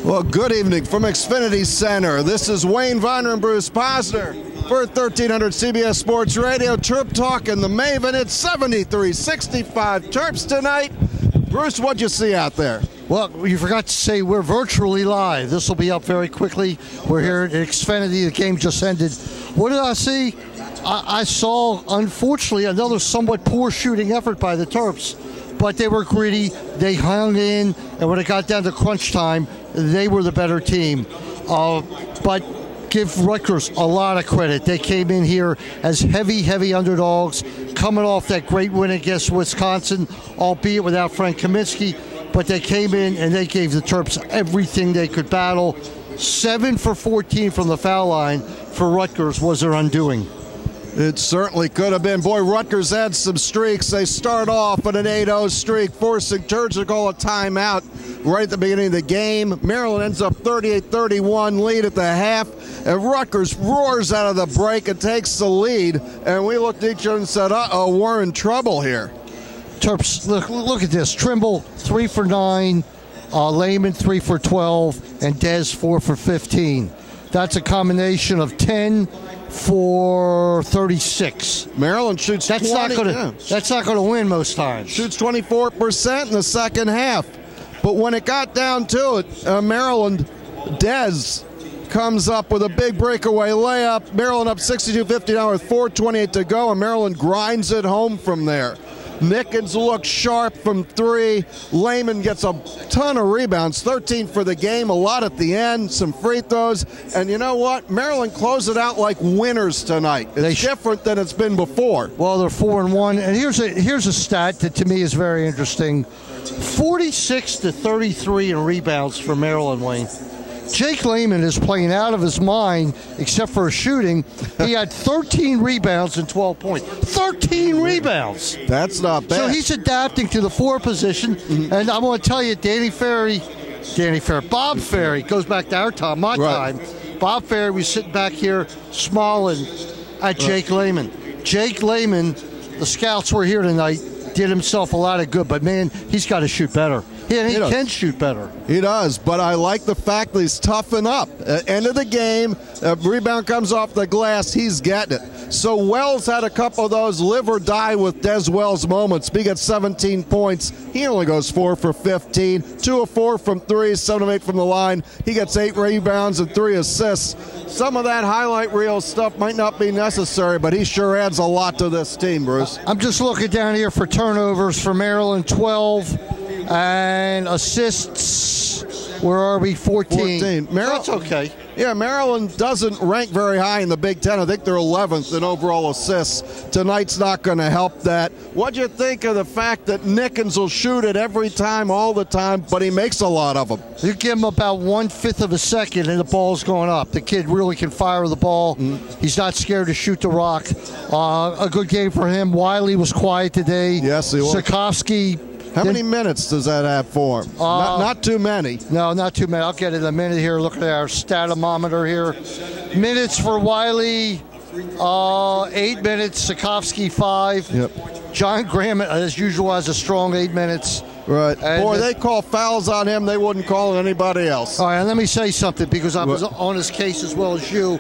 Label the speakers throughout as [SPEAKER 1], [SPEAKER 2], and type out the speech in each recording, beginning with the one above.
[SPEAKER 1] Well, good evening from Xfinity Center. This is Wayne Viener and Bruce Posner for 1300 CBS Sports Radio. TerpTalk and the Maven. It's 73-65 Terps tonight. Bruce, what'd you see out there?
[SPEAKER 2] Well, you forgot to say we're virtually live. This will be up very quickly. We're here at Xfinity. The game just ended. What did I see? I saw, unfortunately, another somewhat poor shooting effort by the Terps. But they were greedy. They hung in, and when it got down to crunch time, they were the better team. But give Rutgers a lot of credit. They came in here as heavy underdogs, coming off that great win against Wisconsin, albeit without Frank Kaminsky. But they came in and they gave the Terps everything they could battle. 7 for 14 from the foul line for Rutgers was their undoing.
[SPEAKER 1] It certainly could have been. Boy, Rutgers had some streaks. They start off at an 8-0 streak, forcing Terps to call a timeout right at the beginning of the game. Maryland ends up 38-31 lead at the half, and Rutgers roars out of the break and takes the lead. And we looked at each other and said, uh-oh, we're in trouble here.
[SPEAKER 2] Terps, look at this. Trimble, 3 for 9. Lehman, 3 for 12. And Dez, 4 for 15. That's a combination of 10 for 36.
[SPEAKER 1] Maryland shoots 20.
[SPEAKER 2] That's not going to win most times.
[SPEAKER 1] Shoots 24% in the second half. But when it got down to it, Maryland, Dez comes up with a big breakaway layup. Maryland up 62-50 now with 4:28 to go, and Maryland grinds it home from there. Nickens looks sharp from 3. Lehman gets a ton of rebounds, 13 for the game, a lot at the end, some free throws. And you know what? Maryland closed it out like winners tonight. It's different than it's been before.
[SPEAKER 2] Well, they're 4-1. And here's a stat that to me is very interesting. 46-33 in rebounds for Maryland, Wayne. Jake Lehman is playing out of his mind, except for shooting. He had 13 rebounds and 12 points. 13 rebounds.
[SPEAKER 1] That's not bad.
[SPEAKER 2] So he's adapting to the 4 position. And I'm going to tell you, Bob Ferry, goes back to our time, my time. Bob Ferry was sitting back here smiling at Jake Lehman. Jake Lehman, the scouts were here tonight, did himself a lot of good, but man, he's got to shoot better. He can shoot better.
[SPEAKER 1] He does, but I like the fact that he's toughened up. End of the game, rebound comes off the glass, he's getting it. So Wells had a couple of those live or die with Des Wells moments. He got 17 points. He only goes 4 for 15. 2 of 4 from 3, 7 of 8 from the line. He gets 8 rebounds and 3 assists. Some of that highlight reel stuff might not be necessary, but he sure adds a lot to this team, Bruce.
[SPEAKER 2] I'm just looking down here for turnovers for Maryland, 12. And assists, where are we? 14. That's okay.
[SPEAKER 1] Yeah, Maryland doesn't rank very high in the Big Ten. I think they're 11th in overall assists. Tonight's not going to help that. What'd you think of the fact that Nickens will shoot it every time, all the time, but he makes a lot of them?
[SPEAKER 2] You give him about 1/5 of a second and the ball's going up. The kid really can fire the ball. He's not scared to shoot the rock. A good game for him. Wiley was quiet today.
[SPEAKER 1] Yes, he was.
[SPEAKER 2] Sikorsky.
[SPEAKER 1] How many minutes does that have for him? Not too many.
[SPEAKER 2] No, not too many. I'll get it in a minute here. Look at our statometer here. Minutes for Wiley, 8 minutes. Sikorsky, 5.
[SPEAKER 1] Yep.
[SPEAKER 2] John Graham, as usual, has a strong 8 minutes.
[SPEAKER 1] Right. And boy, they call fouls on him. They wouldn't call anybody else.
[SPEAKER 2] All right, and let me say something, because I was on his case as well as you.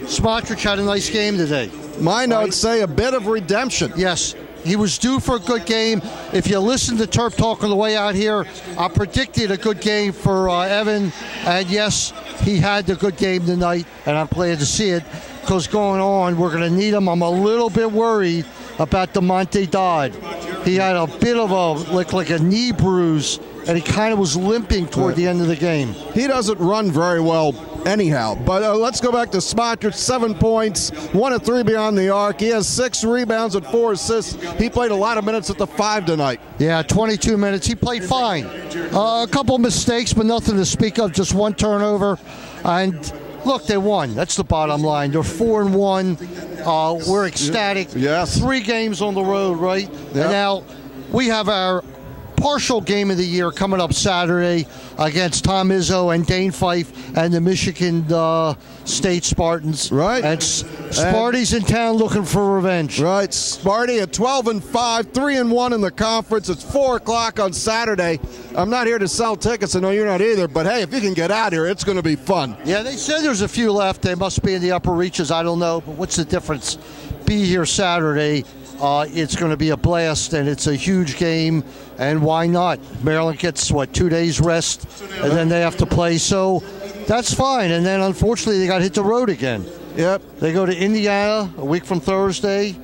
[SPEAKER 2] Smotrich had a nice game today.
[SPEAKER 1] My notes say a bit of redemption.
[SPEAKER 2] Yes. He was due for a good game. If you listen to Terp Talk on the way out here, I predicted a good game for Evan. And yes, he had the good game tonight, and I'm glad to see it, because going on, we're going to need him. I'm a little bit worried about DeMonte Dodd. He had a bit of like a knee bruise, and he kind of was limping toward the end of the game.
[SPEAKER 1] He doesn't run very well anyhow. But let's go back to Smotrich. 7 points, 1 of 3 beyond the arc. He has 6 rebounds and 4 assists. He played a lot of minutes at the 5 tonight.
[SPEAKER 2] Yeah, 22 minutes. He played fine. A couple mistakes, but nothing to speak of. Just 1 turnover. And look, they won. That's the bottom line. They're 4-1. We're ecstatic.
[SPEAKER 1] Yes.
[SPEAKER 2] 3 games on the road, right?
[SPEAKER 1] Yep.
[SPEAKER 2] And now we have our partial game of the year coming up Saturday against Tom Izzo and Dane Fife and the Michigan State Spartans.
[SPEAKER 1] Right.
[SPEAKER 2] And Sparty's in town looking for revenge.
[SPEAKER 1] Right. Sparty at 12-5, 3-1 in the conference. It's 4 o'clock on Saturday. I'm not here to sell tickets. I know you're not either. But, hey, if you can get out here, it's going to be fun.
[SPEAKER 2] Yeah, they said there's a few left. They must be in the upper reaches. I don't know. But what's the difference? Be here Saturday. It's going to be a blast, and it's a huge game, and why not? Maryland gets, 2 days rest, and then they have to play, so that's fine. And then, unfortunately, they got hit the road again.
[SPEAKER 1] Yep.
[SPEAKER 2] They go to Indiana a week from Thursday,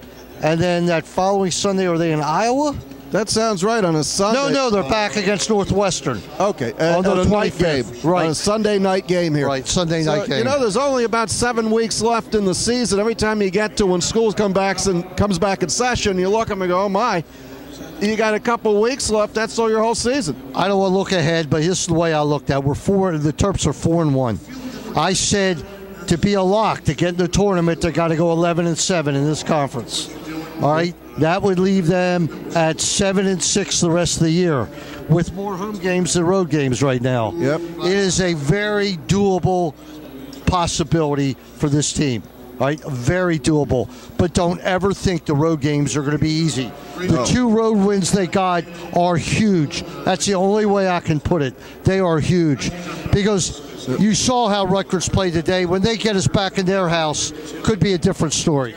[SPEAKER 2] and then that following Sunday, are they in Iowa?
[SPEAKER 1] That sounds right, on a Sunday.
[SPEAKER 2] No, they're back against Northwestern.
[SPEAKER 1] Okay,
[SPEAKER 2] on
[SPEAKER 1] a
[SPEAKER 2] the
[SPEAKER 1] night game.
[SPEAKER 2] Right.
[SPEAKER 1] On a Sunday night game here.
[SPEAKER 2] Right, Sunday night game.
[SPEAKER 1] You know, there's only about 7 weeks left in the season. Every time you get to when school comes back in session, you look at them and go, oh, my. You got a couple weeks left. That's all your whole season.
[SPEAKER 2] I don't want to look ahead, but this is the way I looked at it. The Terps are 4-1. I said to be a lock to get in the tournament, they got to go 11-7 in this conference. All right? That would leave them at 7-6 the rest of the year, with more home games than road games right now.
[SPEAKER 1] Yep.
[SPEAKER 2] It is a very doable possibility for this team. All right, very doable. But don't ever think the road games are going to be easy. The 2 road wins they got are huge. That's the only way I can put it. They are huge. Because you saw how Rutgers played today. When they get us back in their house, could be a different story.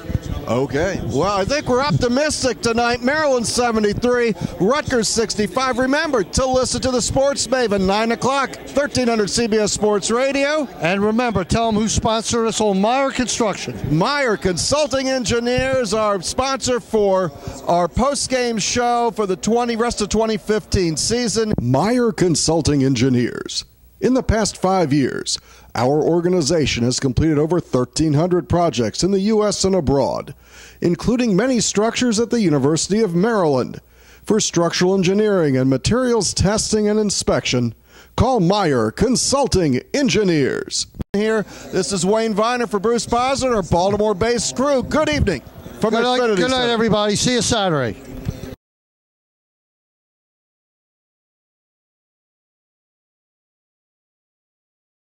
[SPEAKER 1] Okay. Well, I think we're optimistic tonight. Maryland 73, Rutgers 65. Remember to listen to the Sports Maven, 9 o'clock, 1300 CBS Sports Radio.
[SPEAKER 2] And remember, tell them who sponsored us on Meyer Construction.
[SPEAKER 1] Meyer Consulting Engineers, our sponsor for our post-game show for the rest of 2015 season. Meyer Consulting Engineers. In the past 5 years, our organization has completed over 1,300 projects in the U.S. and abroad, including many structures at the University of Maryland. For structural engineering and materials testing and inspection, call Meyer Consulting Engineers. Here, this is Wayne Viener for Bruce Posner, our Baltimore-based crew. Good evening from Xfinity.
[SPEAKER 2] Good night, everybody. See you Saturday.